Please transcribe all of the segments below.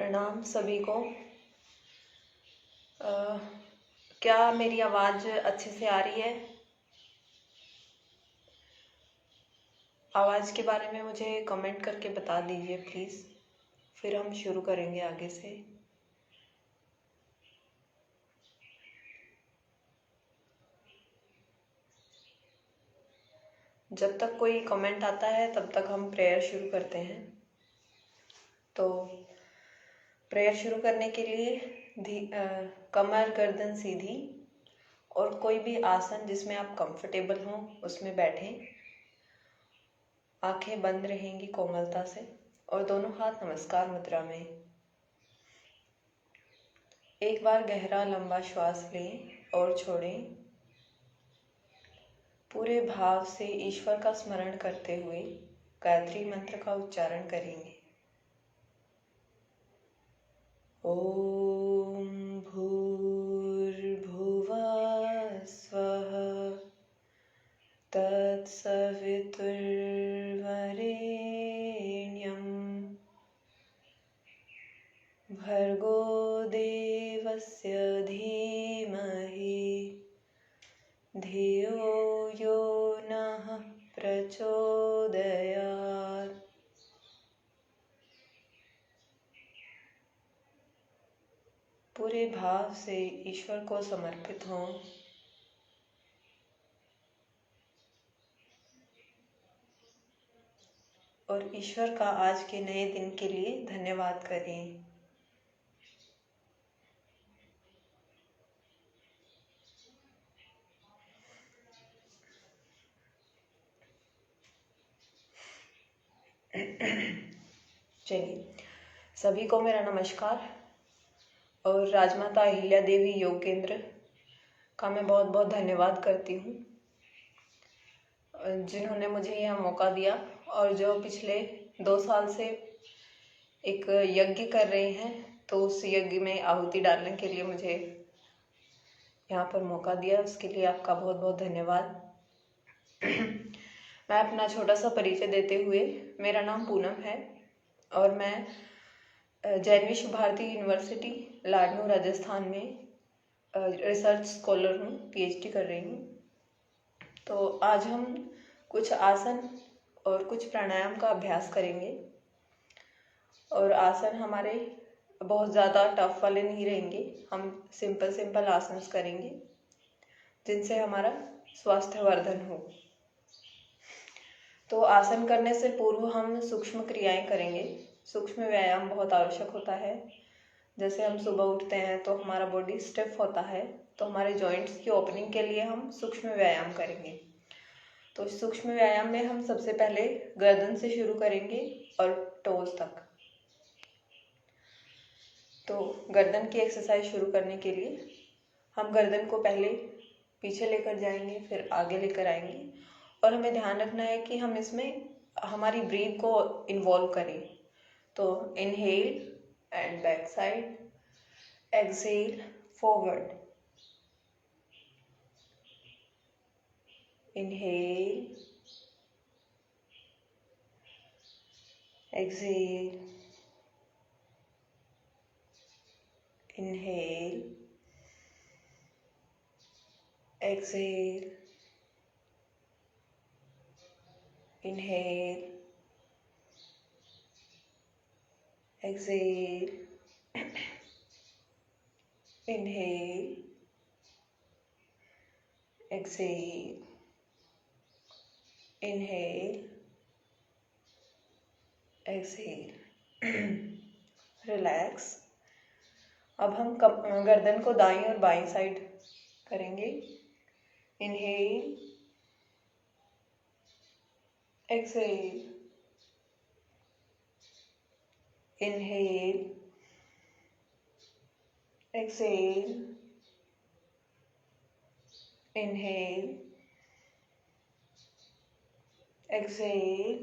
प्रणाम सभी को। क्या मेरी आवाज़ अच्छे से आ रही है? आवाज़ के बारे में मुझे कमेंट करके बता दीजिए प्लीज़, फिर हम शुरू करेंगे आगे से। जब तक कोई कमेंट आता है तब तक हम प्रेयर शुरू करते हैं। तो प्रेयर शुरू करने के लिए कमर गर्दन सीधी और कोई भी आसन जिसमें आप कंफर्टेबल हों उसमें बैठें। आंखें बंद रहेंगी कोमलता से और दोनों हाथ नमस्कार मुद्रा में। एक बार गहरा लंबा श्वास लें और छोड़ें। पूरे भाव से ईश्वर का स्मरण करते हुए गायत्री मंत्र का उच्चारण करेंगे। ओम भूर्भुवः स्वः तत्सवितुर्वरेण्यं भर्गो देवस्य धीमहि धियो यो नः प्रचोदयात्। पूरे भाव से ईश्वर को समर्पित हों। और ईश्वर का आज के नए दिन के लिए धन्यवाद करें। चलिए, सभी को मेरा नमस्कार। और राजमाता अहिल्या देवी योग केंद्र का मैं बहुत बहुत धन्यवाद करती हूँ, जिन्होंने मुझे यह मौका दिया और जो पिछले 2 साल से एक यज्ञ कर रहे हैं, तो उस यज्ञ में आहुति डालने के लिए मुझे यहाँ पर मौका दिया, उसके लिए आपका बहुत बहुत धन्यवाद। मैं अपना छोटा सा परिचय देते हुए, मेरा नाम पूनम है और मैं जैन विश्व भारती यूनिवर्सिटी लाडनू राजस्थान में रिसर्च स्कॉलर हूँ, पीएचडी कर रही हूँ। तो आज हम कुछ आसन और कुछ प्राणायाम का अभ्यास करेंगे। और आसन हमारे बहुत ज़्यादा टफ वाले नहीं रहेंगे, हम सिंपल आसन करेंगे जिनसे हमारा स्वास्थ्य वर्धन हो। तो आसन करने से पूर्व हम सूक्ष्म क्रियाएं करेंगे। सूक्ष्म व्यायाम बहुत आवश्यक होता है। जैसे हम सुबह उठते हैं तो हमारा बॉडी स्टिफ होता है, तो हमारे जॉइंट्स की ओपनिंग के लिए हम सूक्ष्म व्यायाम करेंगे। तो सूक्ष्म व्यायाम में हम सबसे पहले गर्दन से शुरू करेंगे और टोज तक। तो गर्दन की एक्सरसाइज शुरू करने के लिए हम गर्दन को पहले पीछे लेकर जाएंगे, फिर आगे लेकर आएंगे। और हमें ध्यान रखना है कि हम इसमें हमारी ब्रीथ को इन्वॉल्व करें। तो inhale and back side, exhale forward, inhale, exhale, inhale, exhale, inhale, exhale, inhale, exhale, inhale, exhale। Relax. अब हम गर्दन को दाईं और बाईं साइड करेंगे। Inhale, exhale, inhale, exhale, inhale, exhale,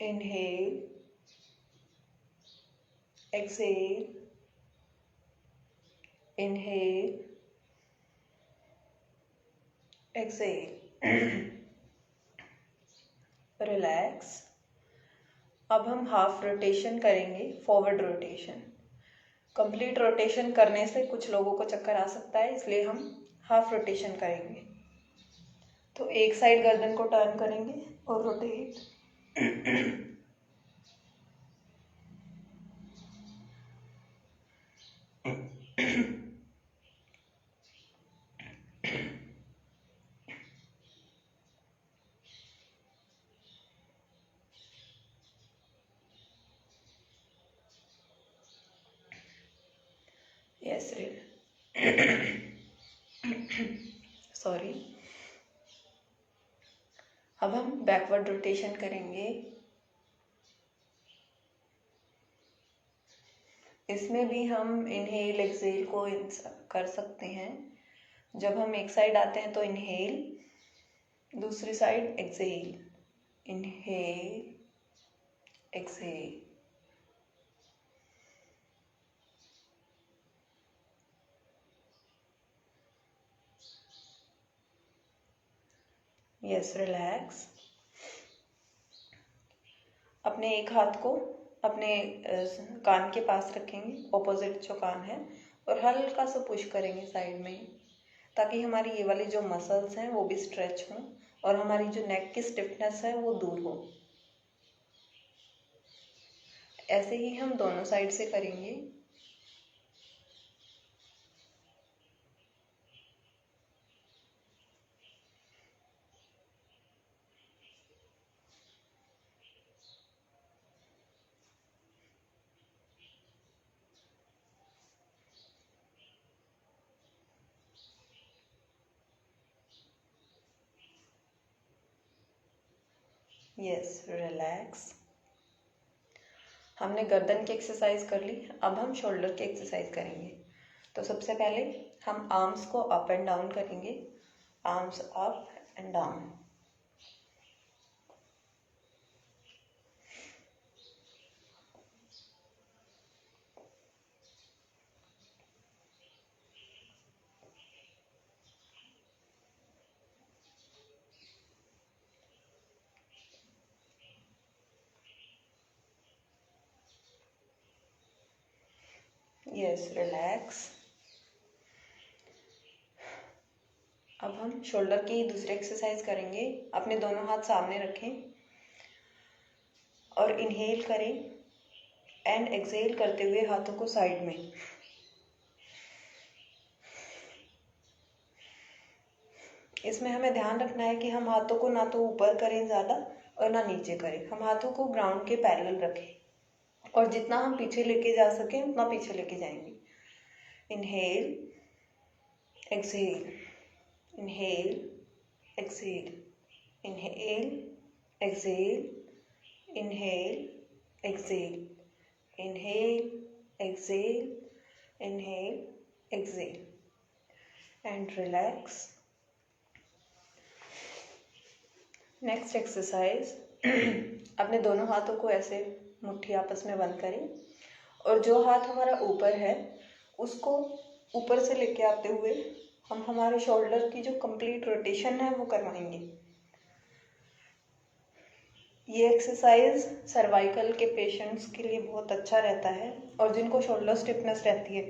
inhale, exhale, inhale, exhale. Relax. अब हम हाफ रोटेशन करेंगे, फॉरवर्ड रोटेशन। कंप्लीट रोटेशन करने से कुछ लोगों को चक्कर आ सकता है, इसलिए हम हाफ रोटेशन करेंगे। तो एक साइड गर्दन को टर्न करेंगे और रोटेट। Yes sorry. अब हम बैकवर्ड रोटेशन करेंगे। इसमें भी हम इनहेल एक्सहेल को कर सकते हैं। जब हम एक साइड आते हैं तो इनहेल, दूसरी side exhale, inhale exhale. Yes, relax. अपने एक हाथ को अपने कान के पास रखेंगे, ऑपोजिट जो कान है, और हल्का सा पुश करेंगे साइड में, ताकि हमारी ये वाली जो मसल्स हैं वो भी स्ट्रेच हों और हमारी जो नेक की स्टिफनेस है वो दूर हो। ऐसे ही हम दोनों साइड से करेंगे। Yes, relax. हमने गर्दन की एक्सरसाइज कर ली, अब हम शोल्डर की एक्सरसाइज करेंगे। तो सबसे पहले हम आर्म्स को अप एंड डाउन करेंगे, arms up and down. Yes, relax. अब हम शोल्डर की दूसरी एक्सरसाइज करेंगे। अपने दोनों हाथ सामने रखें और इनहेल करें एंड एक्सहेल करते हुए हाथों को साइड में। इसमें हमें ध्यान रखना है कि हम हाथों को ना तो ऊपर करें ज़्यादा और ना नीचे करें। हम हाथों को ग्राउंड के पैरेलल रखें और जितना हम पीछे लेके जा सकें उतना पीछे लेके जाएंगे। Inhale exhale, inhale exhale, inhale exhale, inhale exhale, inhale exhale, inhale exhale and relax. Next exercise, अपने दोनों हाथों को ऐसे मुट्ठी आपस में बंद करें और जो हाथ हमारा ऊपर है उसको ऊपर से लेके आते हुए हम हमारे शोल्डर की जो कंप्लीट रोटेशन है वो करवाएंगे। ये एक्सरसाइज सर्वाइकल के पेशेंट्स के लिए बहुत अच्छा रहता है और जिनको शोल्डर स्टिफनेस रहती है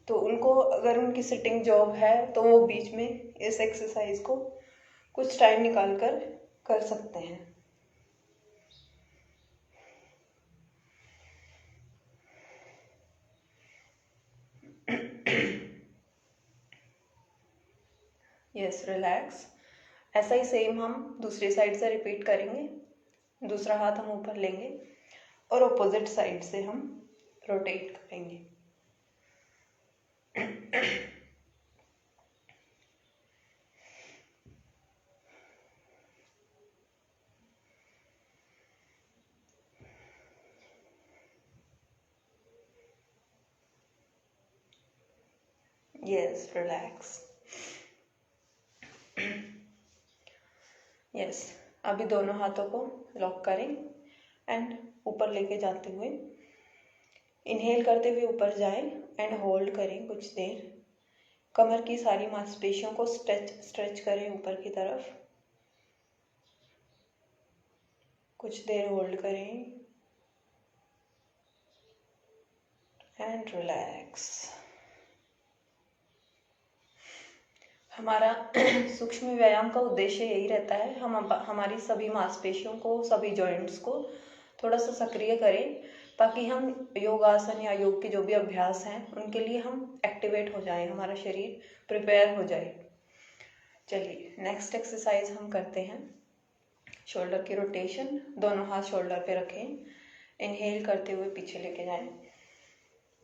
तो उनको, अगर उनकी सिटिंग जॉब है तो वो बीच में इस एक्सरसाइज को कुछ टाइम निकाल कर सकते हैं। Yes, relax. ऐसा ही सेम हम दूसरी साइड से रिपीट करेंगे। दूसरा हाथ हम ऊपर लेंगे और ऑपोजिट साइड से हम रोटेट करेंगे। Yes, relax. यस, अभी दोनों हाथों को लॉक करें एंड ऊपर लेके जाते हुए इनहेल करते हुए ऊपर जाएं एंड होल्ड करें कुछ देर। कमर की सारी मांसपेशियों को स्ट्रेच करें ऊपर की तरफ। कुछ देर होल्ड करें एंड रिलैक्स। हमारा सूक्ष्म व्यायाम का उद्देश्य यही रहता है, हम हमारी सभी मांसपेशियों को, सभी जॉइंट्स को थोड़ा सा सक्रिय करें, ताकि हम योगासन या योग के जो भी अभ्यास हैं उनके लिए हम एक्टिवेट हो जाएं, हमारा शरीर प्रिपेयर हो जाए। चलिए नेक्स्ट एक्सरसाइज हम करते हैं शोल्डर की रोटेशन। दोनों हाथ शोल्डर पे रखें, इनहेल करते हुए पीछे लेके जाएं,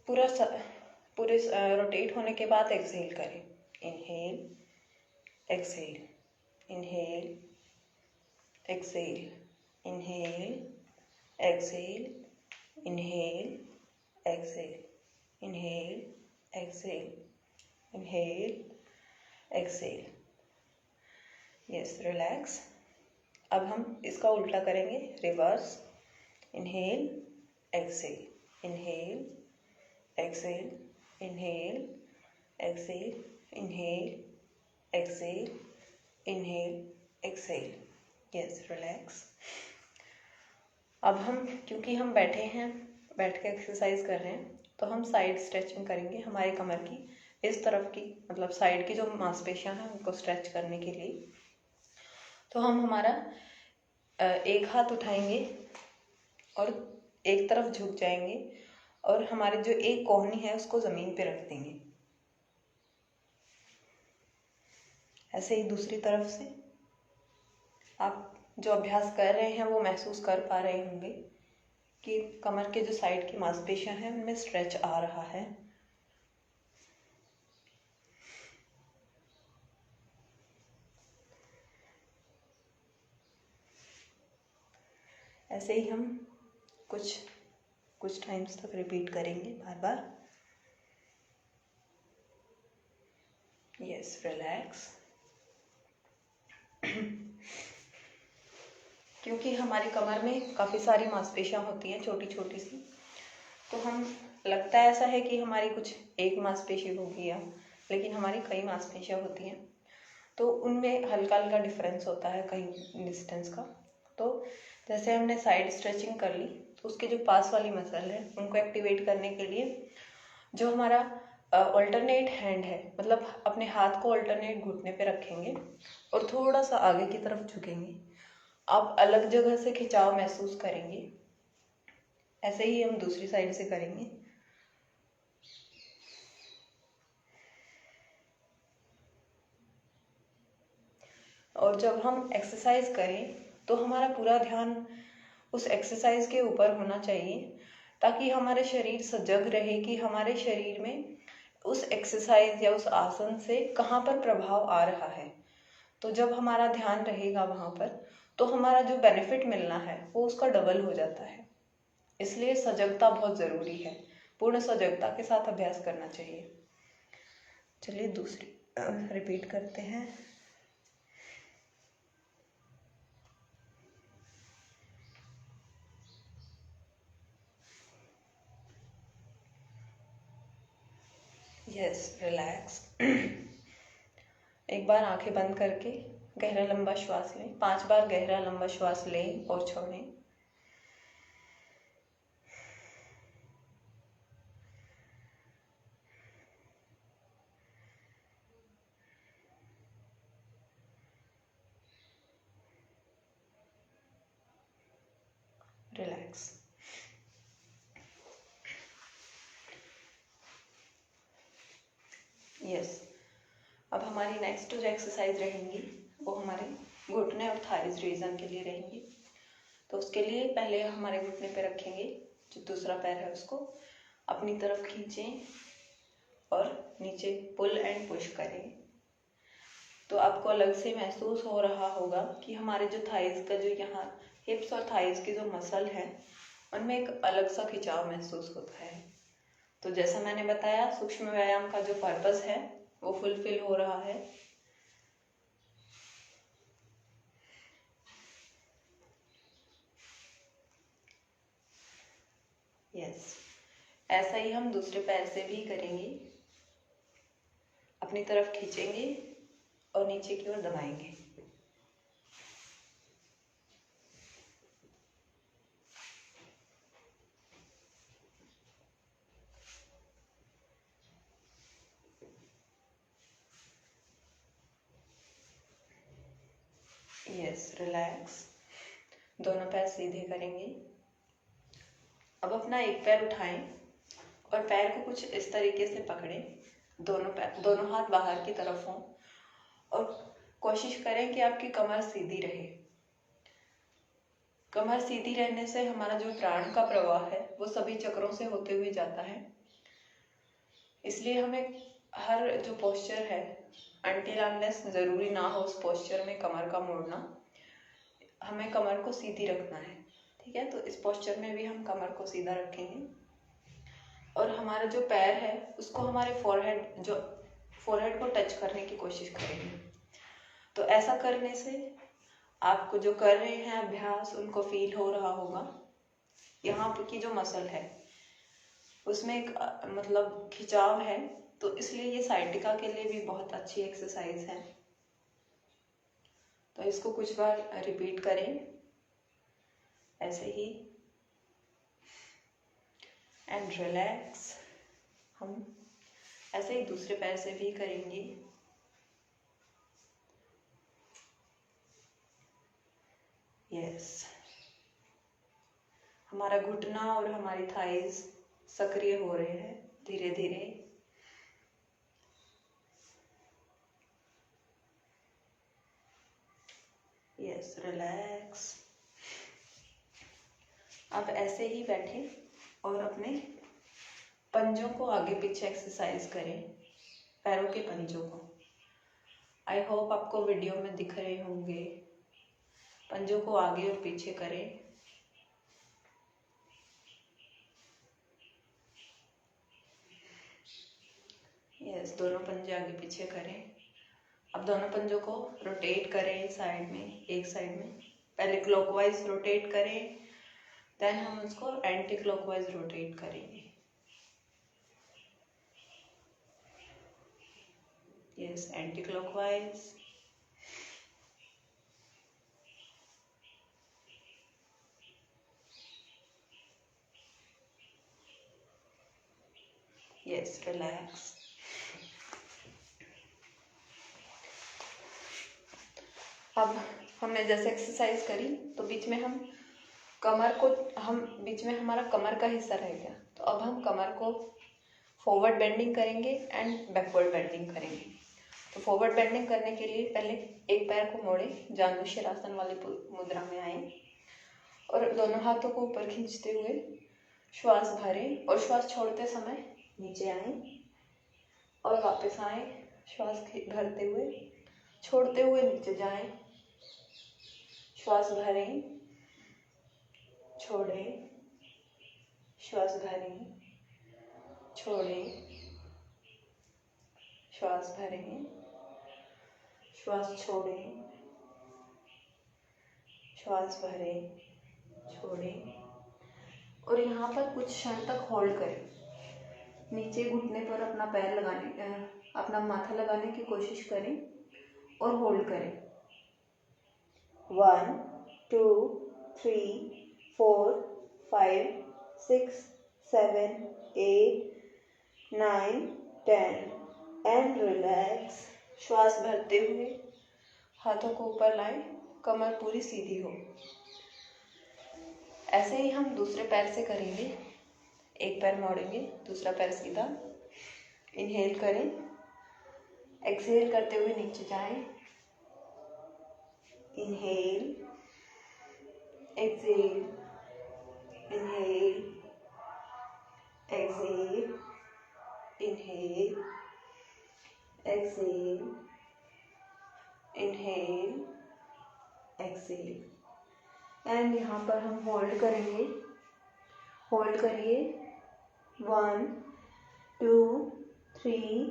पूरे रोटेट होने के बाद एक्सहेल करें। Inhale exhale, inhale exhale, inhale exhale, inhale exhale, inhale exhale, inhale exhale. Yes, relax. अब हम इसका उल्टा करेंगे, reverse. Inhale exhale, inhale exhale, inhale exhale, inhale exhale, inhale exhale. Yes, relax. अब हम, क्योंकि हम बैठे हैं, बैठ के एक्सरसाइज कर रहे हैं, तो हम साइड स्ट्रेचिंग करेंगे हमारे कमर की, इस तरफ की, मतलब साइड की जो मांसपेशियां हैं उनको स्ट्रेच करने के लिए। तो हम हमारा एक हाथ उठाएंगे और एक तरफ झुक जाएंगे और हमारे जो एक कोहनी है उसको जमीन पे रख देंगे। ऐसे ही दूसरी तरफ से आप जो अभ्यास कर रहे हैं वो महसूस कर पा रहे होंगे कि कमर के जो साइड की मांसपेशियां हैं उनमें स्ट्रेच आ रहा है। ऐसे ही हम कुछ टाइम्स तक रिपीट करेंगे बार बार। Yes, relax. क्योंकि हमारी कमर में काफ़ी सारी मांसपेशियां होती हैं, छोटी छोटी सी, तो हम, लगता है ऐसा है कि हमारी कुछ एक मांसपेशी होगी या, लेकिन हमारी कई मांसपेशियां होती हैं, तो उनमें हल्का हल्का डिफरेंस होता है कहीं डिस्टेंस का। तो जैसे हमने साइड स्ट्रेचिंग कर ली, तो उसके जो पास वाली मसल है उनको एक्टिवेट करने के लिए जो हमारा ऑल्टरनेट हैंड है, मतलब अपने हाथ को ऑल्टरनेट घुटने पे रखेंगे और थोड़ा सा आगे की तरफ झुकेंगे। आप अलग जगह से खिंचाव महसूस करेंगे। ऐसे ही हम दूसरी साइड से करेंगे। और जब हम एक्सरसाइज करें तो हमारा पूरा ध्यान उस एक्सरसाइज के ऊपर होना चाहिए, ताकि हमारे शरीर सजग रहे कि हमारे शरीर में उस एक्सरसाइज या उस आसन से कहाँ पर प्रभाव आ रहा है। तो जब हमारा ध्यान रहेगा वहाँ पर, तो हमारा जो बेनिफिट मिलना है वो उसका डबल हो जाता है। इसलिए सजगता बहुत ज़रूरी है, पूर्ण सजगता के साथ अभ्यास करना चाहिए। चलिए दूसरी रिपीट करते हैं। Yes, relax. एक बार आंखें बंद करके गहरा लंबा श्वास लें। 5 बार गहरा लंबा श्वास लें और छोड़ें। रिलैक्स। यस, अब हमारी नेक्स्ट जो एक्सरसाइज रहेंगी वो हमारे घुटने और थाइज रीजन के लिए रहेंगी। तो उसके लिए पहले हमारे घुटने पे रखेंगे, जो दूसरा पैर है उसको अपनी तरफ खींचें और नीचे पुल एंड पुश करें। तो आपको अलग से महसूस हो रहा होगा कि हमारे जो थाइज का, जो यहाँ हिप्स और थाइज की जो मसल है उनमें एक अलग सा खिंचाव महसूस होता है। तो जैसा मैंने बताया, सूक्ष्म व्यायाम का जो पर्पस है वो फुलफिल हो रहा है। यस, ऐसा ही हम दूसरे पैर से भी करेंगे। अपनी तरफ खींचेंगे और नीचे की ओर दबाएंगे। रिलैक्स। दोनों पैर सीधे करेंगे। अब अपना एक पैर उठाएं और पैर को कुछ इस तरीके से पकड़ें। दोनों हाथ बाहर की तरफ हों और कोशिश करें कि आपकी कमर सीधी रहे। कमर सीधी रहने से हमारा जो प्राण का प्रवाह है वो सभी चक्रों से होते हुए जाता है। इसलिए हमें हर जो पोस्चर है, अनटिल अनलेस जरूरी ना हो उस पोस्चर में कमर का मोड़ना, हमें कमर को सीधी रखना है। ठीक है, तो इस पोस्चर में भी हम कमर को सीधा रखेंगे और हमारा जो पैर है उसको हमारे फोरहेड को टच करने की कोशिश करेंगे। तो ऐसा करने से आपको जो कर रहे हैं अभ्यास उनको फील हो रहा होगा। यहाँ की जो मसल है उसमें एक मतलब खिंचाव है, तो इसलिए ये साइटिका के लिए भी बहुत अच्छी एक्सरसाइज है। तो इसको कुछ बार रिपीट करें ऐसे ही एंड रिलैक्स। हम ऐसे ही दूसरे पैर से भी करेंगे। यस, हमारा घुटना और हमारी थाइज सक्रिय हो रहे हैं धीरे धीरे। Yes, relax. अब ऐसे ही बैठे और अपने पंजों को आगे पीछे एक्सरसाइज करें, पैरों के पंजों को। आई होप आपको वीडियो में दिख रहे होंगे। पंजों को आगे और पीछे करें। यस, दोनों पंजे आगे पीछे करें। अब दोनों पंजों को रोटेट करें साइड में, एक साइड में। पहले क्लॉकवाइज रोटेट करें, देन हम उसको एंटी क्लॉकवाइज रोटेट करेंगे। Yes, anti clockwise. Yes, relax. अब हमने जैसे एक्सरसाइज करी तो बीच में हमारा कमर का हिस्सा रह गया, तो अब हम कमर को फॉरवर्ड बेंडिंग करेंगे एंड बैकवर्ड बेंडिंग करेंगे। तो फॉरवर्ड बेंडिंग करने के लिए पहले एक पैर को मोड़ें, जानु शिरासन वाली मुद्रा में आए और दोनों हाथों को ऊपर खींचते हुए श्वास भरें और श्वास छोड़ते समय नीचे आए और वापस आए। श्वास भरते हुए छोड़ते हुए नीचे जाएं। श्वास भरें, छोड़ें, श्वास भरें, छोड़ें, श्वास भरें, श्वास छोड़ें, श्वास भरें, छोड़ें। और यहाँ पर कुछ क्षण तक होल्ड करें। नीचे घुटने पर अपना माथा लगाने की कोशिश करें और होल्ड करें। 1 2 3 4 5 6 7 8 9 10 एंड रिलैक्स। श्वास भरते हुए हाथों को ऊपर लाएं, कमर पूरी सीधी हो। ऐसे ही हम दूसरे पैर से करेंगे। एक पैर मोड़ेंगे, दूसरा पैर सीधा। इनहेल करें, एक्सहेल करते हुए नीचे जाएं। Inhale, exhale, inhale, exhale, inhale, exhale, inhale, exhale. And यहाँ पर हम होल्ड करेंगे। होल्ड करिए। 1 2 3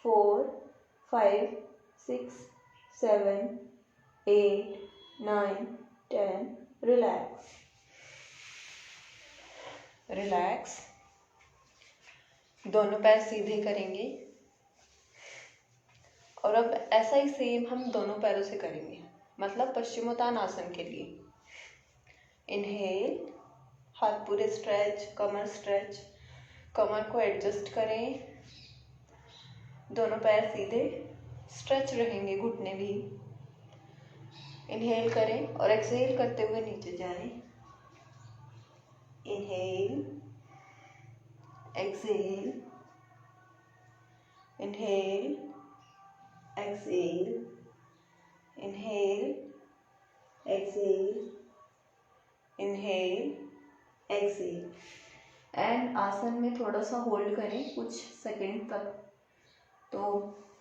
4 5 6 7 8 9 10 रिलैक्स। रिलैक्स। दोनों पैर सीधे करेंगे और अब ऐसा ही सेम हम दोनों पैरों से करेंगे, मतलब पश्चिमोत्तानासन के लिए। इनहेल, हाथ पूरे स्ट्रेच, कमर स्ट्रेच, कमर को एडजस्ट करें। दोनों पैर सीधे, स्ट्रेच रहेंगे घुटने भी। इनहेल करें और एक्सहेल करते हुए नीचे जाएं। Inhale, exhale, inhale, exhale, inhale, exhale, inhale, exhale. And आसन में थोड़ा सा होल्ड करें कुछ सेकंड तक। तो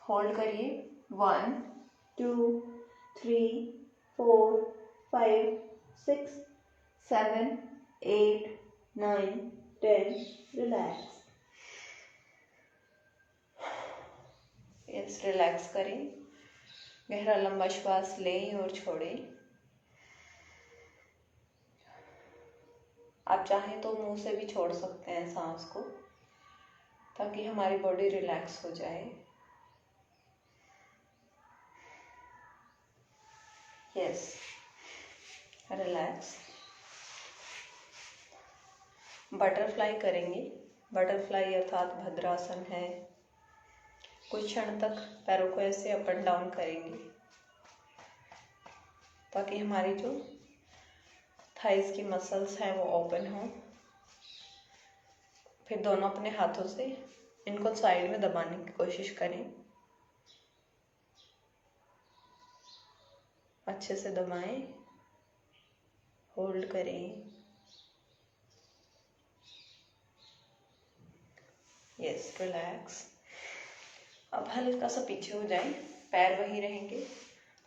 होल्ड करिए 1 2 3 4 5 6 7 8 9 10। रिलैक्स। यस, रिलैक्स करें। गहरा लंबा श्वास लें और छोड़ें। आप चाहें तो मुंह से भी छोड़ सकते हैं सांस को, ताकि हमारी बॉडी रिलैक्स हो जाए। Yes, relax. बटरफ्लाई करेंगे। बटरफ्लाई अर्थात भद्रासन है। कुछ क्षण तक पैरों को ऐसे अप एंड डाउन करेंगे, ताकि हमारी जो थाइस की मसल्स हैं वो ओपन हो। फिर दोनों अपने हाथों से इनको साइड में दबाने की कोशिश करें। अच्छे से दबाएं, होल्ड करें। Yes, relax. अब हल्का सा पीछे हो जाएं, पैर वहीं रहेंगे,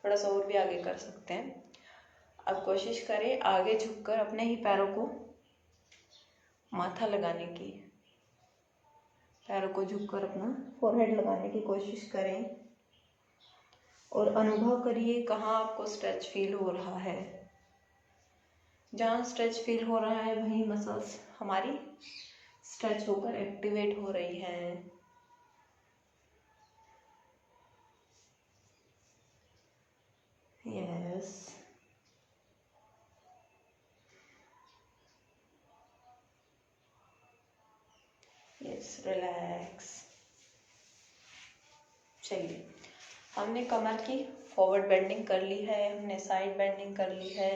थोड़ा सा और भी आगे कर सकते हैं। अब कोशिश करें आगे झुककर अपने ही पैरों को माथा लगाने की। पैरों को झुककर अपना फोरहेड लगाने की कोशिश करें और अनुभव करिए कहाँ आपको स्ट्रेच फील हो रहा है। जहाँ स्ट्रेच फील हो रहा है वहीं मसल्स हमारी स्ट्रेच होकर एक्टिवेट हो रही हैं। Yes, yes, relax. चलिए, हमने कमर की फॉरवर्ड बेंडिंग कर ली है, हमने साइड बेंडिंग कर ली है,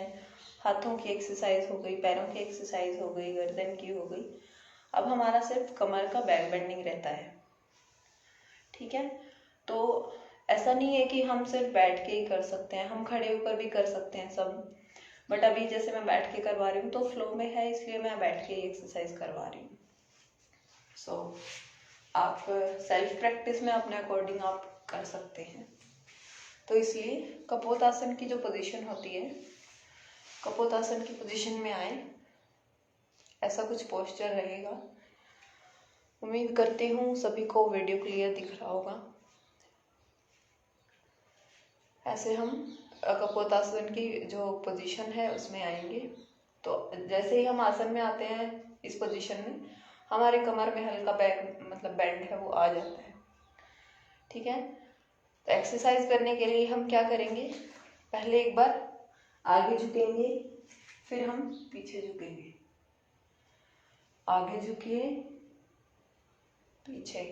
हाथों की एक्सरसाइज हो गई, पैरों की एक्सरसाइज हो गई, गर्दन की हो गई। अब हमारा सिर्फ कमर का बैक बेंडिंग रहता है। ठीक है, तो ऐसा नहीं है कि हम सिर्फ बैठ के ही कर सकते हैं, हम खड़े होकर भी कर सकते हैं सब। बट अभी जैसे मैं बैठ के करवा रही हूँ तो फ्लो में है, इसलिए मैं बैठ के ही एक्सरसाइज करवा रही हूँ। सो आप सेल्फ प्रैक्टिस में अपने अकॉर्डिंग आप कर सकते हैं। तो इसलिए कपोतासन की जो पोजीशन होती है, कपोतासन की पोजीशन में आए, ऐसा कुछ पोस्चर रहेगा। उम्मीद करती हूँ सभी को वीडियो क्लियर दिख रहा होगा। ऐसे हम कपोतासन की जो पोजीशन है उसमें आएंगे। तो जैसे ही हम आसन में आते हैं इस पोजीशन में, हमारे कमर में हल्का बैक मतलब बेंड है वो आ जाता है। ठीक है, तो एक्सरसाइज करने के लिए हम क्या करेंगे, पहले एक बार आगे झुकेंगे, फिर हम पीछे झुकेंगे। आगे झुकिए, पीछे,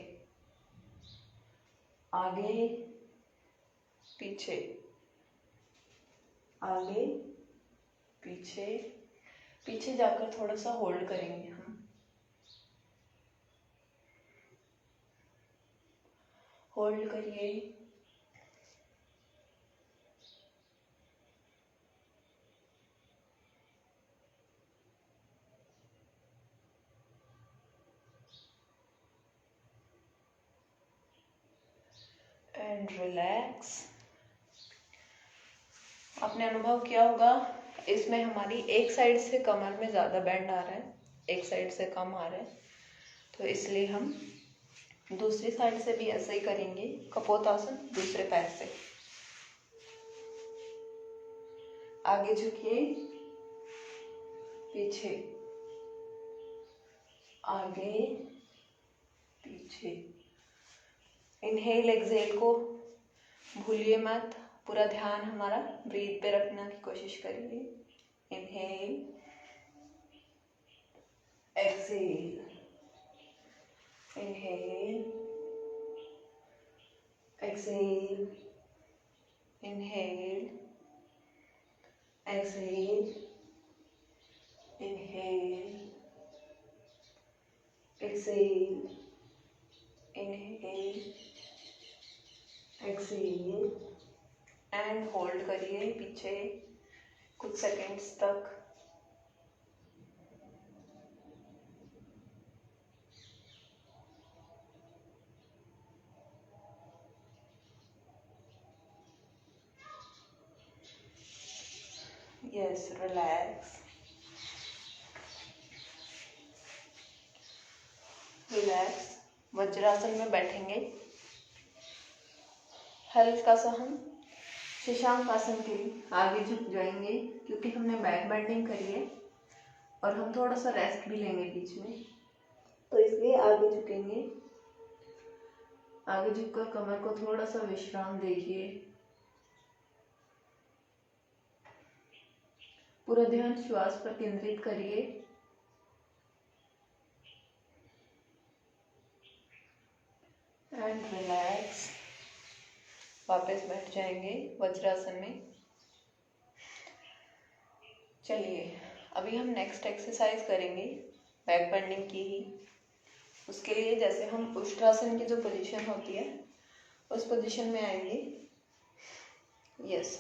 आगे, पीछे, आगे, पीछे। पीछे जाकर थोड़ा सा होल्ड करेंगे हम। होल्ड करिए, एंड रिलैक्स। आपने अनुभव किया होगा इसमें हमारी एक साइड से कमर में ज़्यादा बैंड आ रहा है, एक साइड से कम आ रहा है। तो इसलिए हम दूसरी साइड से भी ऐसा ही करेंगे। कपोतासन दूसरे पैर से। आगे झुकिए, पीछे, आगे, पीछे। इनहेल एक्सहेल को भूलिए मत, पूरा ध्यान हमारा ब्रीथ पे रखने की कोशिश करिए। Inhale, exhale, inhale, exhale, inhale, exhale, inhale, exhale, inhale, exhale and hold करिए पीछे कुछ सेकेंड्स तक। Yes, relax relax. वज्रासन में बैठेंगे। हल्का सा हम शशांक आसन के लिए आगे झुक जाएंगे क्योंकि हमने बैक बेंडिंग करी है और हम थोड़ा सा रेस्ट भी लेंगे बीच में, तो इसलिए आगे झुकेंगे। आगे झुककर कमर को थोड़ा सा विश्राम दीजिए। पूरा ध्यान श्वास पर केंद्रित करिए। And relax. वापस बैठ जाएंगे वज्रासन में। चलिए अभी हम नेक्स्ट एक्सरसाइज करेंगे बैक बेंडिंग की ही। उसके लिए जैसे हम उष्ट्रासन की जो पोजीशन होती है उस पोजीशन में आएंगे। यस,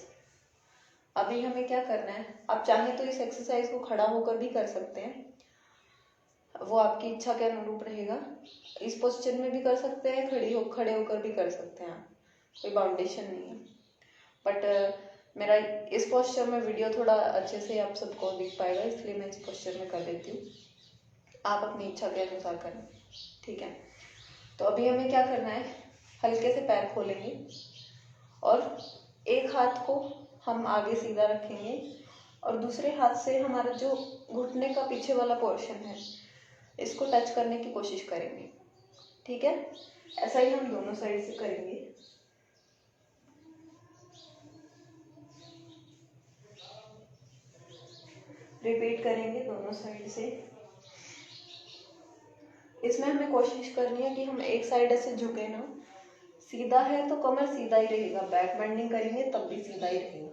अभी हमें क्या करना है, आप चाहें तो इस एक्सरसाइज को खड़ा होकर भी कर सकते हैं, वो आपकी इच्छा के अनुरूप रहेगा। इस पोस्चर में भी कर सकते हैं, खड़े होकर भी कर सकते हैं, कोई बाउंडेशन नहीं है। बट मेरा इस पोस्चर में वीडियो थोड़ा अच्छे से आप सबको दिख पाएगा, इसलिए मैं इस पोस्चर में कर देती हूँ। आप अपनी इच्छा के अनुसार करें, ठीक है। तो अभी हमें क्या करना है, हल्के से पैर खोलेंगे और एक हाथ को हम आगे सीधा रखेंगे और दूसरे हाथ से हमारा जो घुटने का पीछे वाला पोर्शन है इसको टच करने की कोशिश करेंगे, ठीक है। ऐसा ही हम दोनों साइड से करेंगे। रिपीट करेंगे दोनों साइड से। इसमें हमें कोशिश करनी है कि हम एक साइड ऐसे झुके ना, सीधा है तो कमर सीधा ही रहेगा, बैक बेंडिंग करेंगे तब भी सीधा ही रहेगा।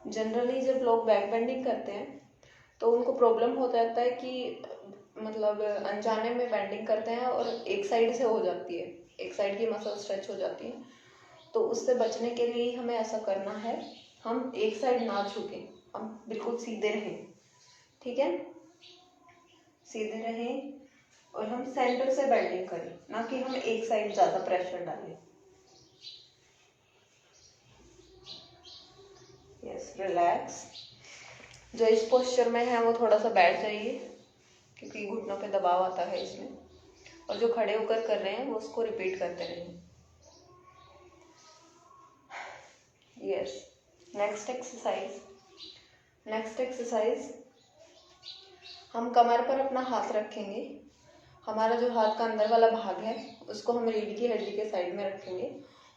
जनरली जब लोग बैक बेंडिंग करते हैं तो उनको प्रॉब्लम हो जाता है कि मतलब अनजाने में बेंडिंग करते हैं और एक साइड से हो जाती है, एक साइड की मसल स्ट्रेच हो जाती है। तो उससे बचने के लिए हमें ऐसा करना है, हम एक साइड ना झुकें, हम बिल्कुल सीधे रहें, ठीक है। सीधे रहें और हम सेंटर से बेंडिंग करें, ना कि हम एक साइड ज्यादा प्रेशर डालें। Yes, relax. जो इस पोस्चर में है वो थोड़ा सा बैठ जाइए क्योंकि घुटनों पे दबाव आता है इसमें, और जो खड़े होकर कर रहे हैं वो उसको रिपीट करते रहें। यस, नेक्स्ट एक्सरसाइज हम कमर पर अपना हाथ रखेंगे। हमारा जो हाथ का अंदर वाला भाग है उसको हम रीढ़ की हड्डी के साइड में रखेंगे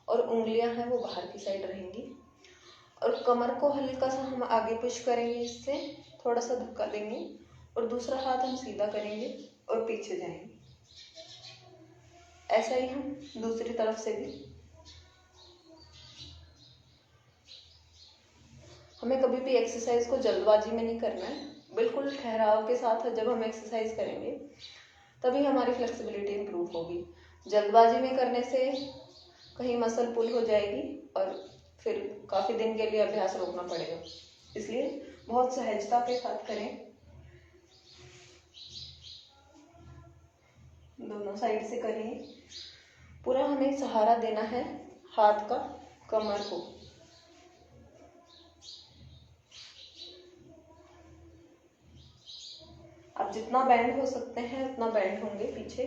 और उंगलियां हैं वो बाहर की साइड रहेंगी, और कमर को हल्का सा हम आगे पुश करेंगे, इससे थोड़ा सा धक्का देंगे और दूसरा हाथ हम सीधा करेंगे और पीछे जाएंगे। ऐसा ही हम दूसरी तरफ से भी। हमें कभी भी एक्सरसाइज को जल्दबाजी में नहीं करना है, बिल्कुल ठहराव के साथ जब हम एक्सरसाइज करेंगे तभी हमारी फ्लेक्सिबिलिटी इंप्रूव होगी। जल्दबाजी में करने से कहीं मसल पुल हो जाएगी और फिर काफी दिन के लिए अभ्यास रोकना पड़ेगा, इसलिए बहुत सहजता के साथ करें। दोनों साइड से करें। पूरा हमें सहारा देना है हाथ का कमर को। आप जितना बैंड हो सकते हैं उतना बैंड होंगे पीछे।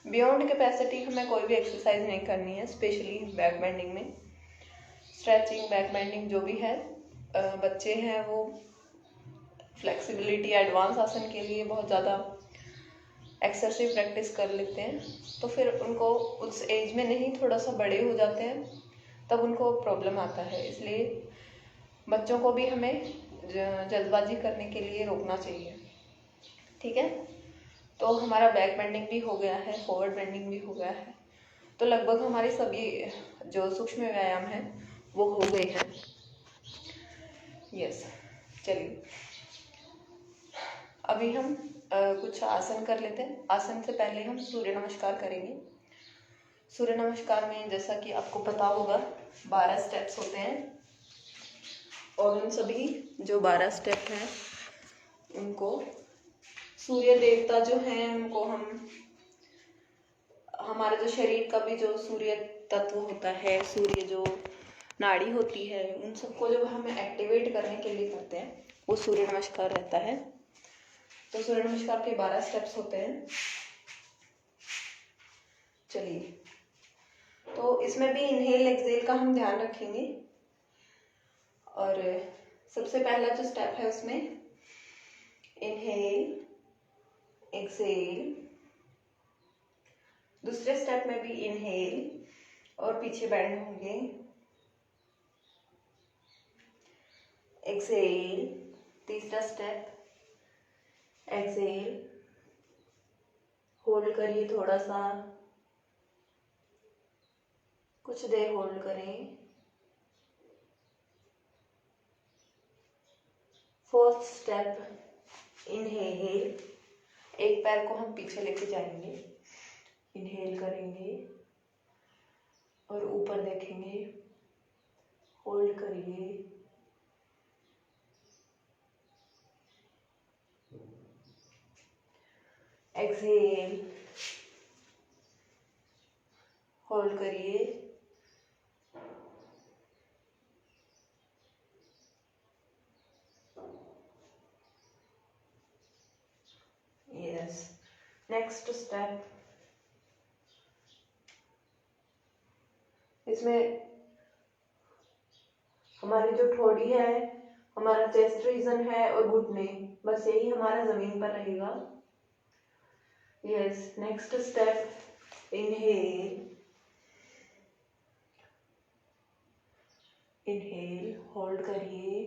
बियॉन्ड कैपेसिटी हमें कोई भी एक्सरसाइज नहीं करनी है, स्पेशली बैक बेंडिंग में। स्ट्रेचिंग, बैक बेंडिंग जो भी है, बच्चे हैं वो फ्लेक्सिबिलिटी एडवांस आसन के लिए बहुत ज़्यादा एक्सेसिव प्रैक्टिस कर लेते हैं, तो फिर उनको उस एज में नहीं, थोड़ा सा बड़े हो जाते हैं तब उनको प्रॉब्लम आता है। इसलिए बच्चों को भी हमें जल्दबाजी करने के लिए रोकना चाहिए। ठीक है, तो हमारा बैक बेंडिंग भी हो गया है, फॉरवर्ड बेंडिंग भी हो गया है, तो लगभग हमारे सभी जो सूक्ष्म व्यायाम हैं वो हो गए हैं। यस, चलिए अभी हम कुछ आसन कर लेते हैं। आसन से पहले हम सूर्य नमस्कार करेंगे। सूर्य नमस्कार में जैसा कि आपको पता होगा 12 स्टेप्स होते हैं, और उन सभी जो 12 स्टेप हैं उनको सूर्य देवता जो हैं उनको हमारे जो शरीर का भी जो सूर्य तत्व होता है, सूर्य जो नाड़ी होती है, उन सबको जब हम एक्टिवेट करने के लिए करते हैं वो सूर्य नमस्कार रहता है। तो सूर्य नमस्कार के 12 स्टेप्स होते हैं। चलिए, तो इसमें भी इनहेल एक्सहेल का हम ध्यान रखेंगे। और सबसे पहला जो स्टेप है उसमें इनहेल एक्सहेल, दूसरे स्टेप में भी इनहेल और पीछे बैंड होंगे, एक्सहेल, तीसरा स्टेप एक्सहेल, होल्ड करिए थोड़ा सा, कुछ देर होल्ड करें, फोर्थ स्टेप इनहेल, एक पैर को हम पीछे लेके जाएंगे, इनहेल करेंगे और ऊपर देखेंगे, होल्ड करिए, एक्सहेल, होल्ड करिए, यस। नेक्स्ट स्टेप, इसमें हमारी जो ठोड़ी है, हमारा चेस्ट रीजन है और घुटने, बस यही हमारा जमीन पर रहेगा। Yes, next step inhale, inhale, hold करिए,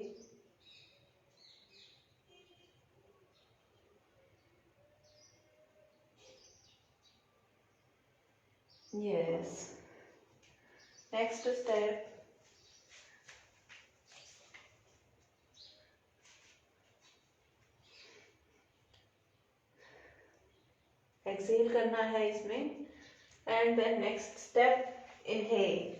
यस। नेक्स्ट स्टेप एक्सहेल करना है इसमें, and then next step inhale,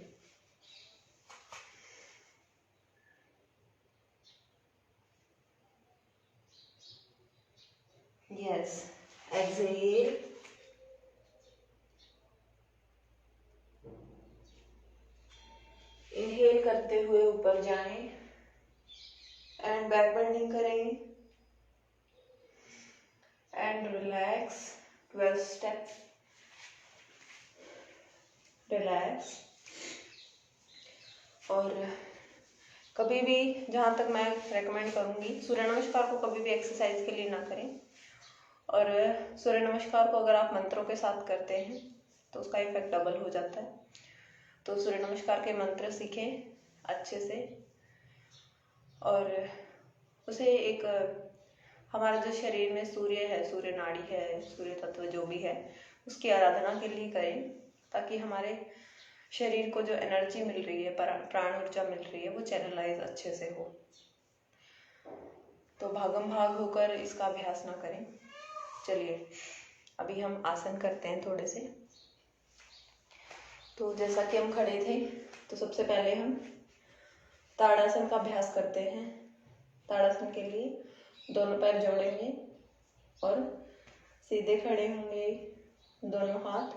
yes, exhale, inhale करते हुए ऊपर जाएं एंड बैक बेंडिंग करें एंड रिलैक्स, 12 स्टेप, रिलैक्स। और कभी भी, जहाँ तक मैं रेकमेंड करूँगी, सूर्य नमस्कार को कभी भी एक्सरसाइज के लिए ना करें। और सूर्य नमस्कार को अगर आप मंत्रों के साथ करते हैं तो उसका इफेक्ट डबल हो जाता है। तो सूर्य नमस्कार के मंत्र सीखें अच्छे से, और उसे एक हमारा जो शरीर में सूर्य है, सूर्य नाड़ी है, सूर्य तत्व जो भी है, उसकी आराधना के लिए करें, ताकि हमारे शरीर को जो एनर्जी मिल रही है, प्राण ऊर्जा मिल रही है, वो चैनलाइज अच्छे से हो। तो भागम भाग होकर इसका अभ्यास ना करें। चलिए अभी हम आसन करते हैं थोड़े से। तो जैसा कि हम खड़े थे, तो सबसे पहले हम ताड़ासन का अभ्यास करते हैं। ताड़ासन के लिए दोनों पैर जोड़ेंगे और सीधे खड़े होंगे, दोनों हाथ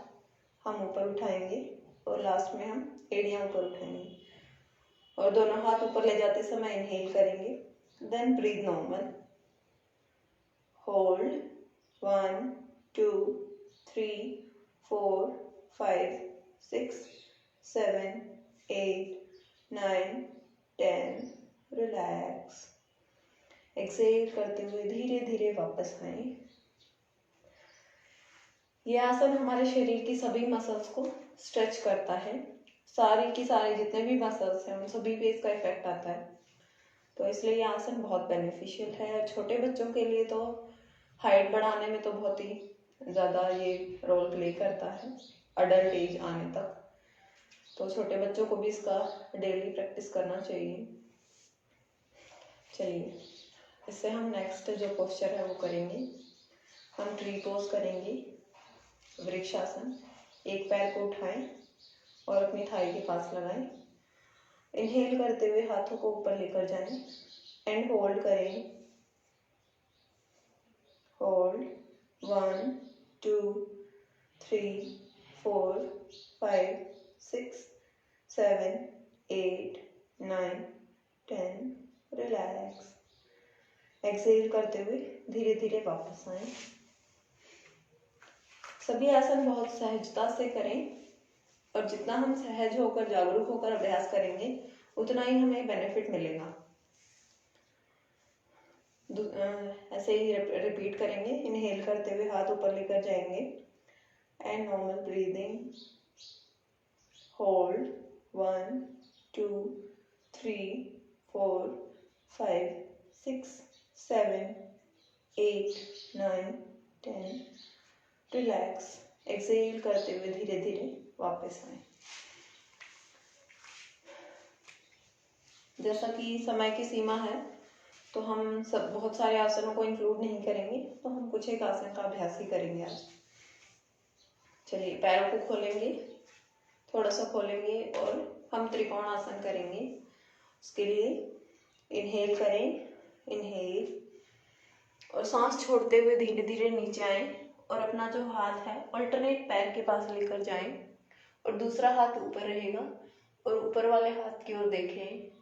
हम ऊपर उठाएंगे और लास्ट में हम एड़ियां ऊपर उठाएंगे, और दोनों हाथ ऊपर ले जाते समय इनहेल करेंगे, then breathe normal, hold 1 2 3 4 5 6 7 8 9 10, relax. Excel करते हुए धीरे धीरे वापस आए। यह आसन हमारे शरीर की सभी मसल्स को स्ट्रेच करता है, सारी की सारी जितने भी मसल्स हैं उन सभी पे इसका इफेक्ट आता है। तो इसलिए ये आसन बहुत बेनिफिशियल है। और छोटे बच्चों के लिए तो हाइट बढ़ाने में तो बहुत ही ज़्यादा ये रोल प्ले करता है अडल्ट एज आने तक। तो छोटे बच्चों को भी इसका डेली प्रैक्टिस करना चाहिए। चलिए, इससे हम नेक्स्ट जो पोस्चर है वो करेंगे। हम ट्री पोज करेंगे, वृक्षासन। एक पैर को उठाएं और अपनी थाई के पास लगाएं। इनहेल करते हुए हाथों को ऊपर लेकर जाएं एंड होल्ड करें। होल्ड 1 2 3 4 5 6 7 8 9 10। रिलैक्स। एक्सेल करते हुए धीरे धीरे वापस आएं। सभी आसन बहुत सहजता से करें और जितना हम सहज होकर जागरूक होकर अभ्यास करेंगे उतना ही हमें बेनिफिट मिलेगा। ऐसे ही रिपीट करेंगे। इनहेल करते हुए हाथ ऊपर लेकर जाएंगे and normal breathing. Hold 1 2 3 4 5 6 7 8 9 10। Relax. Excel करते हुए धीरे धीरे वापस आए। जैसा कि समय की सीमा है तो हम सब बहुत सारे आसनों को इंक्लूड नहीं करेंगे, तो हम कुछ एक आसन का अभ्यास ही करेंगे आज। चलिए, पैरों को खोलेंगे, थोड़ा सा खोलेंगे और हम त्रिकोण आसन करेंगे। उसके लिए इनहेल करें, इनहेल, और सांस छोड़ते हुए धीरे धीरे नीचे आएं और अपना जो हाथ है अल्टरनेट पैर के पास लेकर जाएं और दूसरा हाथ ऊपर रहेगा और ऊपर वाले हाथ की ओर देखें।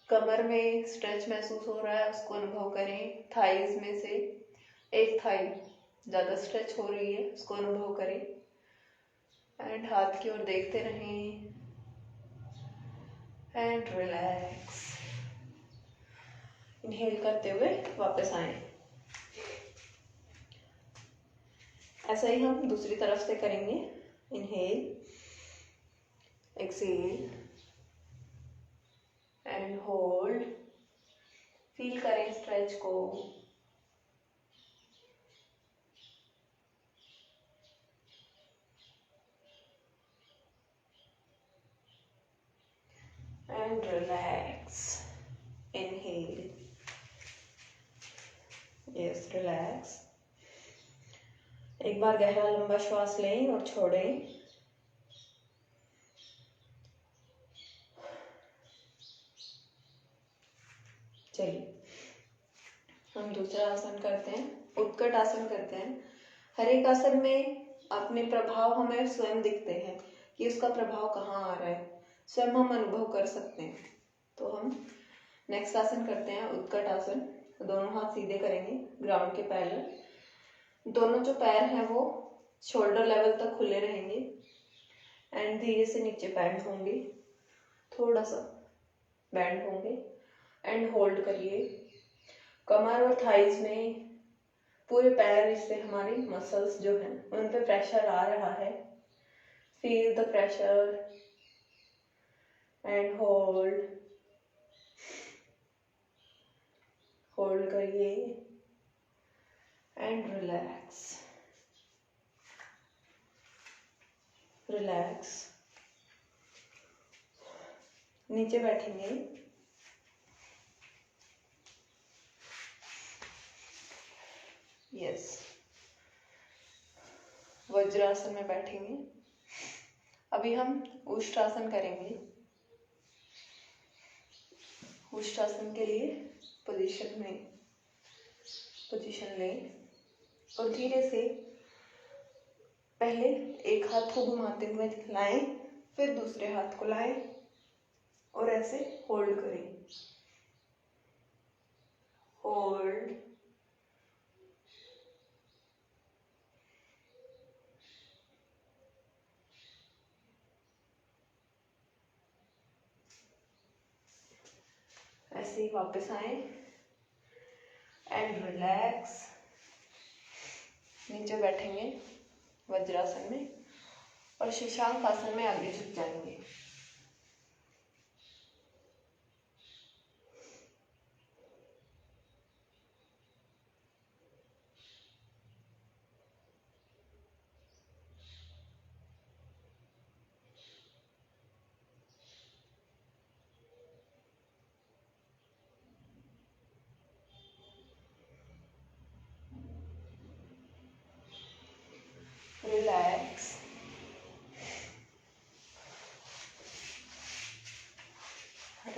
कमर में स्ट्रेच महसूस हो रहा है, उसको अनुभव करें। थाइज में से एक थाई ज़्यादा स्ट्रेच हो रही है, उसको अनुभव करें एंड हाथ की ओर देखते रहें एंड रिलैक्स। इनहेल करते हुए वापस आए। ऐसा ही हम दूसरी तरफ से करेंगे। Inhale, exhale and hold. Feel करें स्ट्रेच को। And relax. Inhale, yes, relax. एक बार गहरा लंबा श्वास लें और छोड़ें। चलिए, हम दूसरा आसन करते हैं, उत्कट आसन करते हैं। हर एक आसन में अपने प्रभाव हमें स्वयं दिखते हैं कि उसका प्रभाव कहाँ आ रहा है, स्वयं हम अनुभव कर सकते हैं। तो हम नेक्स्ट आसन करते हैं, उत्कट आसन। दोनों हाथ सीधे करेंगे ग्राउंड के पैरेलल। दोनों जो पैर हैं वो शोल्डर लेवल तक खुले रहेंगे एंड धीरे से नीचे बैंड होंगे, थोड़ा सा बैंड होंगे एंड होल्ड करिए। कमर और थाइज में पूरे पैर से हमारी मसल्स जो हैं उन पे प्रेशर आ रहा है। Feel the pressure and hold. Hold करिए एंड रिलैक्स। रिलैक्स। नीचे बैठेंगे। यस, वज्रासन में बैठेंगे। अभी हम उष्ट्रासन करेंगे। उष्ट्रासन के लिए पोजीशन लें और धीरे से पहले एक हाथ को घुमाते हुए लाएं, फिर दूसरे हाथ को लाएं और ऐसे होल्ड करें। होल्ड, ऐसे ही वापस आए एंड रिलैक्स। नीचे बैठेंगे वज्रासन में और शशांक आसन में आगे झुक जाएंगे।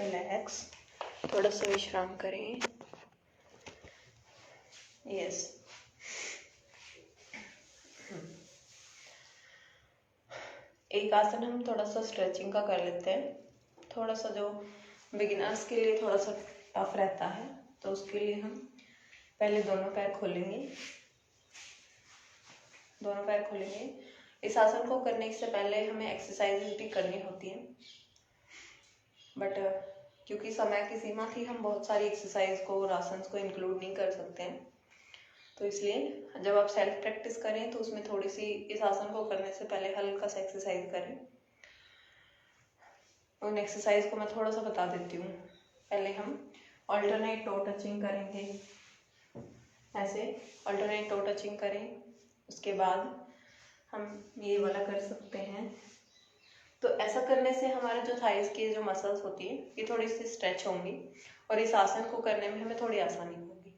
रिलैक्स, थोड़ा सा विश्राम करें। यस, एक आसन हम थोड़ा सा स्ट्रेचिंग का कर लेते हैं, थोड़ा सा जो बिगिनर्स के लिए थोड़ा सा टफ रहता है। तो उसके लिए हम पहले दोनों पैर खोलेंगे, दोनों पैर खोलेंगे। इस आसन को करने से पहले हमें एक्सरसाइज भी करनी होती है, बट क्योंकि समय की सीमा थी, हम बहुत सारी एक्सरसाइज को और आसन को इंक्लूड नहीं कर सकते हैं। तो इसलिए जब आप सेल्फ प्रैक्टिस करें तो उसमें थोड़ी सी इस आसन को करने से पहले हल्का सा एक्सरसाइज करें। उन एक्सरसाइज को मैं थोड़ा सा बता देती हूँ। पहले हम अल्टरनेट टो टचिंग करेंगे, ऐसे अल्टरनेट टो टचिंग करें। उसके बाद हम ये वाला कर सकते हैं। तो ऐसा करने से हमारे जो थाइस की जो मसल्स होती है ये थोड़ी सी स्ट्रेच होंगी और इस आसन को करने में हमें थोड़ी आसानी होगी।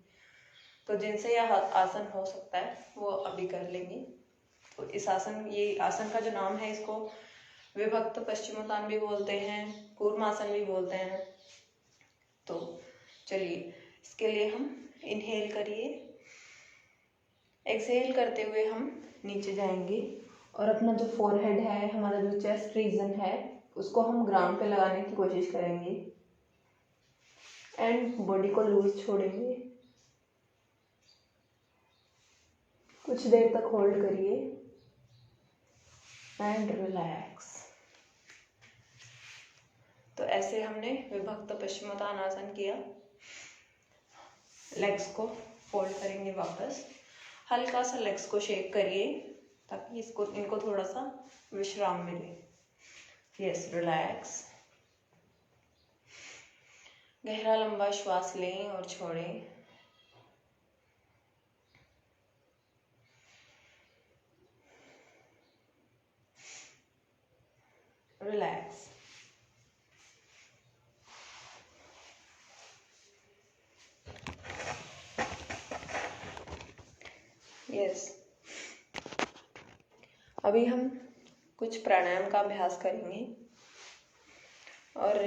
तो जिनसे यह आसन हो सकता है वो अभी कर लेंगे। तो इस आसन, ये आसन का जो नाम है, इसको विभक्त पश्चिमोत्तान भी बोलते हैं, कूर्मासन भी बोलते हैं। तो चलिए, इसके लिए हम इनहेल करिए, एक्सहेल करते हुए हम नीचे जाएंगे और अपना जो फोरहेड है, हमारा जो चेस्ट रीजन है, उसको हम ग्राउंड पे लगाने की कोशिश करेंगे एंड बॉडी को लूज छोड़ेंगे। कुछ देर तक होल्ड करिए एंड रिलैक्स। तो ऐसे हमने विभक्त पश्चिमोत्तान आसन किया। लेग्स को फोल्ड करेंगे वापस, हल्का सा लेग्स को शेक करिए ताकि इनको थोड़ा सा विश्राम मिले। Yes, relax. गहरा लंबा श्वास लें और छोड़ें। रिलैक्स। यस, अभी हम कुछ प्राणायाम का अभ्यास करेंगे और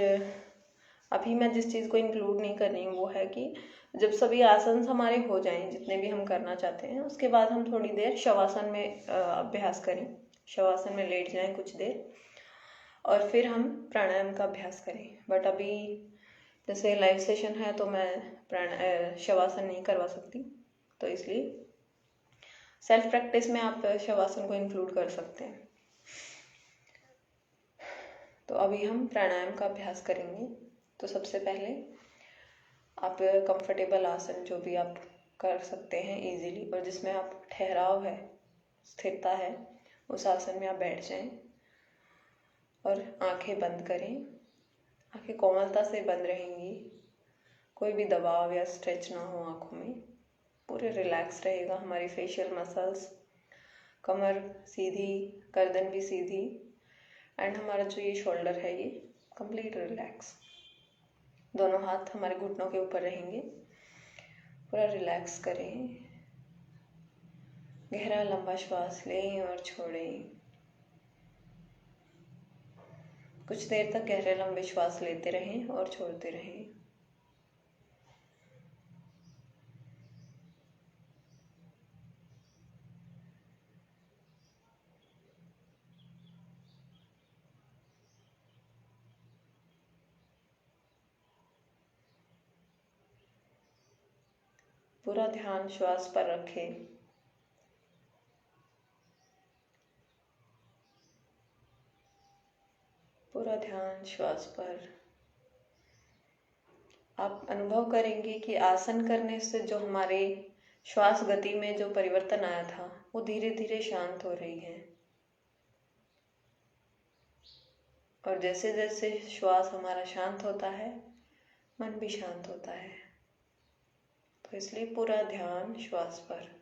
अभी मैं जिस चीज़ को इंक्लूड नहीं कर रही हूँ वो है कि जब सभी आसन हमारे हो जाएं, जितने भी हम करना चाहते हैं, उसके बाद हम थोड़ी देर शवासन में अभ्यास करें। शवासन में लेट जाएं कुछ देर और फिर हम प्राणायाम का अभ्यास करें। बट अभी जैसे लाइव सेशन है तो मैं शवासन नहीं करवा सकती, तो इसलिए सेल्फ प्रैक्टिस में आप शवासन को इंक्लूड कर सकते हैं। तो अभी हम प्राणायाम का अभ्यास करेंगे। तो सबसे पहले आप कंफर्टेबल आसन जो भी आप कर सकते हैं इजीली और जिसमें आप ठहराव है, स्थिरता है, उस आसन में आप बैठ जाएं और आंखें बंद करें। आंखें कोमलता से बंद रहेंगी, कोई भी दबाव या स्ट्रेच ना हो आंखों में, पूरे रिलैक्स रहेगा हमारी फेशियल मसल्स, कमर सीधी, गर्दन भी सीधी एंड हमारा जो ये शोल्डर है ये कंप्लीट रिलैक्स। दोनों हाथ हमारे घुटनों के ऊपर रहेंगे। पूरा रिलैक्स करें, गहरा लंबा श्वास लें और छोड़ें। कुछ देर तक गहरे लंबे श्वास लेते रहें और छोड़ते रहें। पूरा ध्यान श्वास पर रखें। पूरा ध्यान श्वास पर। आप अनुभव करेंगे कि आसन करने से जो हमारे श्वास गति में जो परिवर्तन आया था वो धीरे धीरे शांत हो रही है। और जैसे जैसे श्वास हमारा शांत होता है, मन भी शांत होता है। तो इसलिए पूरा ध्यान श्वास पर।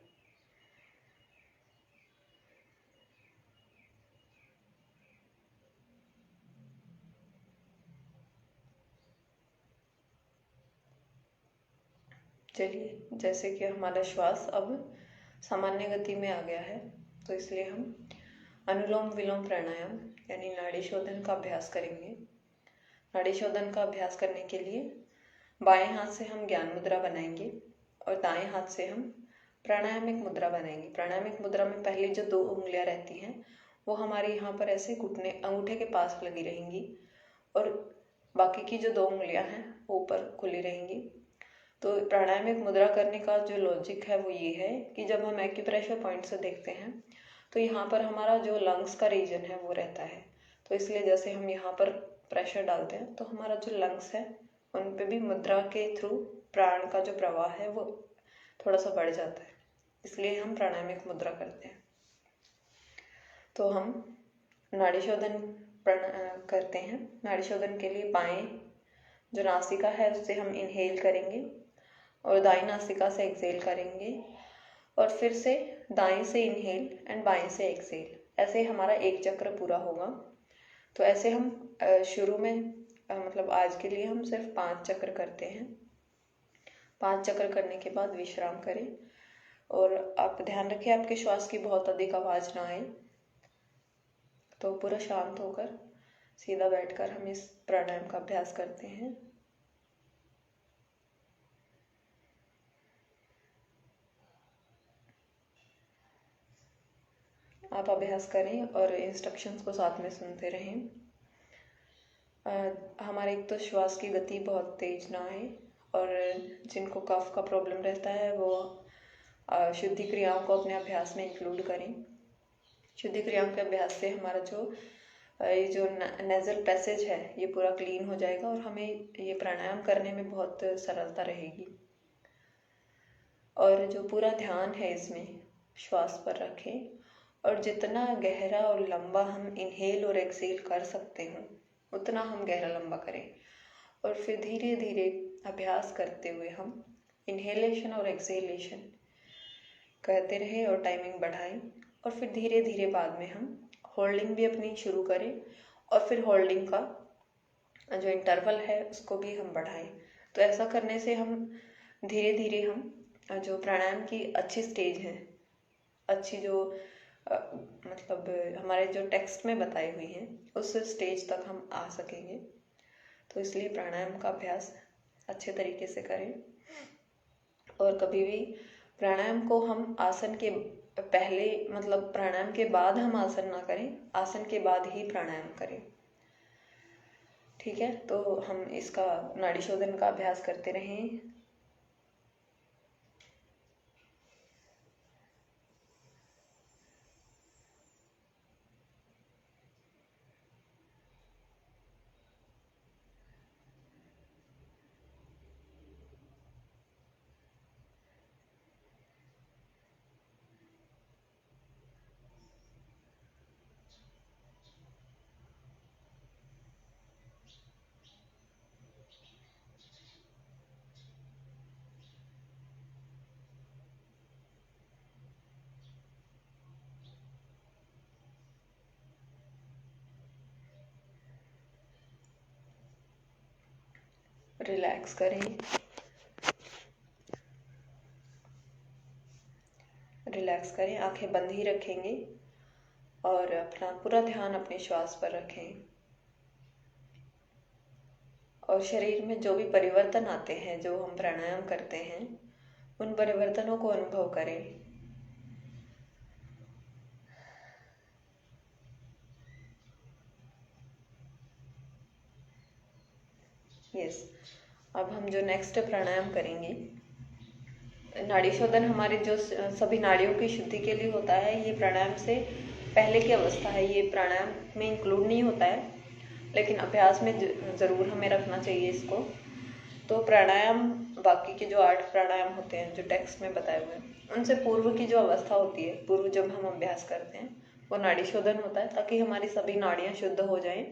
चलिए, जैसे कि हमारा श्वास अब सामान्य गति में आ गया है, तो इसलिए हम अनुलोम विलोम प्राणायाम यानी नाड़ी शोधन का अभ्यास करेंगे। नाड़ी शोधन का अभ्यास करने के लिए बाएं हाथ से हम ज्ञान मुद्रा बनाएंगे और दाएं हाथ से हम प्राणायामिक मुद्रा बनाएंगे। प्राणायामिक मुद्रा में पहली जो 2 उंगलियां रहती हैं वो हमारे यहाँ पर ऐसे घुटने अंगूठे के पास लगी रहेंगी और बाकी की जो 2 उंगलियां हैं वो ऊपर खुली रहेंगी। तो प्राणायामिक मुद्रा करने का जो लॉजिक है वो ये है कि जब हम एक्यूप्रेशर पॉइंट से देखते हैं तो यहाँ पर हमारा जो लंग्स का रीजन है वो रहता है। तो इसलिए जैसे हम यहाँ पर प्रेशर डालते हैं तो हमारा जो लंग्स है उन पे भी मुद्रा के थ्रू प्राण का जो प्रवाह है वो थोड़ा सा बढ़ जाता है, इसलिए हम प्राणायामिक मुद्रा करते हैं। तो हम नाड़ी शोधन करते हैं। नाड़ी शोधन के लिए बाएं जो नासिका है उससे हम इनहेल करेंगे और दाएं नासिका से एक्सहेल करेंगे और फिर से दाएं से इनहेल एंड बाएं से एक्सहेल, ऐसे हमारा एक चक्र पूरा होगा। तो ऐसे हम शुरू में मतलब आज के लिए हम सिर्फ 5 चक्र करते हैं। 5 चक्र करने के बाद विश्राम करें और आप ध्यान रखें आपके श्वास की बहुत अधिक आवाज ना आए। तो पूरा शांत होकर सीधा बैठकर हम इस प्राणायाम का अभ्यास करते हैं। आप अभ्यास करें और इंस्ट्रक्शंस को साथ में सुनते रहें। हमारे एक तो श्वास की गति बहुत तेज ना आए और जिनको कफ का प्रॉब्लम रहता है वो शुद्धि क्रियाओं को अपने अभ्यास में इंक्लूड करें। शुद्धि क्रियाओं के अभ्यास से हमारा ये जो नेजल पैसेज है ये पूरा क्लीन हो जाएगा और हमें ये प्राणायाम करने में बहुत सरलता रहेगी। और जो पूरा ध्यान है इसमें श्वास पर रखें और जितना गहरा और लंबा हम इनहेल और एक्सहेल कर सकते हैं उतना हम गहरा लंबा करें और फिर धीरे धीरे अभ्यास करते हुए हम इनहेलेशन और एक्सहेलेशन करते रहें और टाइमिंग बढ़ाएं और फिर धीरे धीरे बाद में हम होल्डिंग भी अपनी शुरू करें और फिर होल्डिंग का जो इंटरवल है उसको भी हम बढ़ाएं। तो ऐसा करने से हम धीरे धीरे हम जो प्राणायाम की अच्छी स्टेज है, अच्छी जो मतलब हमारे जो टेक्स्ट में बताई हुई हैं उस स्टेज तक हम आ सकेंगे। तो इसलिए प्राणायाम का अभ्यास अच्छे तरीके से करें और कभी भी प्राणायाम को हम आसन के पहले मतलब प्राणायाम के बाद हम आसन ना करें, आसन के बाद ही प्राणायाम करें। ठीक है, तो हम इसका नाड़ी शोधन का अभ्यास करते रहें। रिलैक्स करें, आंखें बंद ही रखेंगे और अपना पूरा ध्यान अपने श्वास पर रखें और शरीर में जो भी परिवर्तन आते हैं जो हम प्राणायाम करते हैं उन परिवर्तनों को अनुभव करें। यस, अब हम जो नेक्स्ट प्राणायाम करेंगे, नाड़ी शोधन हमारे जो सभी नाड़ियों की शुद्धि के लिए होता है, ये प्राणायाम से पहले की अवस्था है, ये प्राणायाम में इंक्लूड नहीं होता है लेकिन अभ्यास में ज़रूर हमें रखना चाहिए इसको। तो प्राणायाम बाकी के जो 8 प्राणायाम होते हैं जो टेक्स्ट में बताए हुए हैं उनसे पूर्व की जो अवस्था होती है, पूर्व जब हम अभ्यास करते हैं वो नाड़ी शोधन होता है ताकि हमारी सभी नाड़ियाँ शुद्ध हो जाएं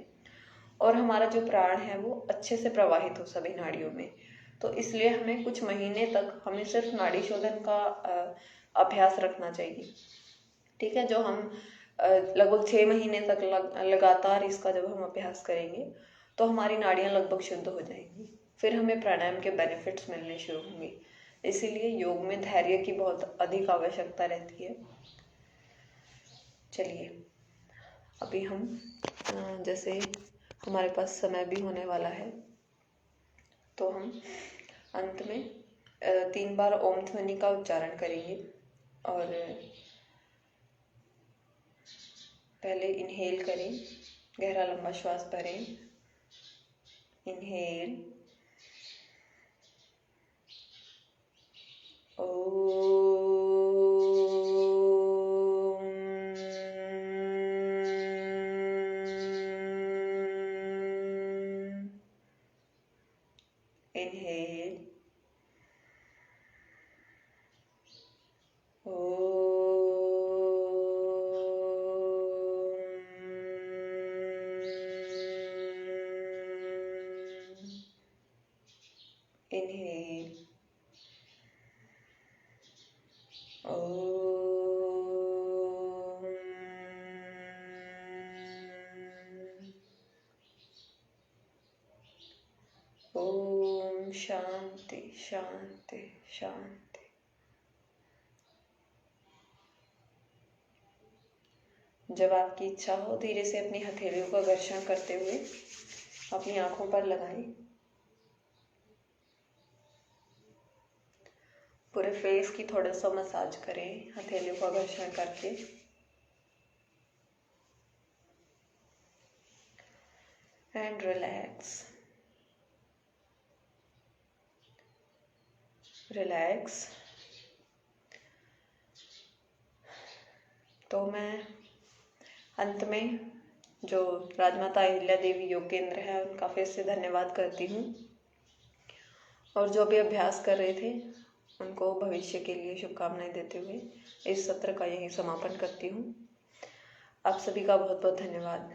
और हमारा जो प्राण है वो अच्छे से प्रवाहित हो सभी नाड़ियों में। तो इसलिए हमें कुछ महीने तक हमें सिर्फ नाड़ी शोधन का अभ्यास रखना चाहिए। ठीक है, जो हम लगभग 6 महीने तक लगातार इसका जब हम अभ्यास करेंगे तो हमारी नाड़ियाँ लगभग शुद्ध हो जाएंगी, फिर हमें प्राणायाम के बेनिफिट्स मिलने शुरू होंगे। इसीलिए योग में धैर्य की बहुत अधिक आवश्यकता रहती है। चलिए, अभी हम जैसे हमारे पास समय भी होने वाला है, तो हम अंत में 3 बार ओम ध्वनि का उच्चारण करेंगे। और पहले इनहेल करें, गहरा लंबा श्वास भरें, inhale, inhale, inhale, Om Shanti शांति शांति। जब आपकी इच्छा हो, धीरे से अपनी हथेलियों का घर्षण करते हुए अपनी आंखों पर लगाएं। पूरे फेस की थोड़ा सा मसाज करें हथेलियों का घर्षण करके। And relax, relax. तो मैं अंत में जो राजमाता अहिल्या देवी योग केंद्र है उनका फिर से धन्यवाद करती हूँ, और जो भी अभ्यास कर रहे थे उनको भविष्य के लिए शुभकामनाएं देते हुए इस सत्र का यहीं समापन करती हूँ। आप सभी का बहुत बहुत धन्यवाद।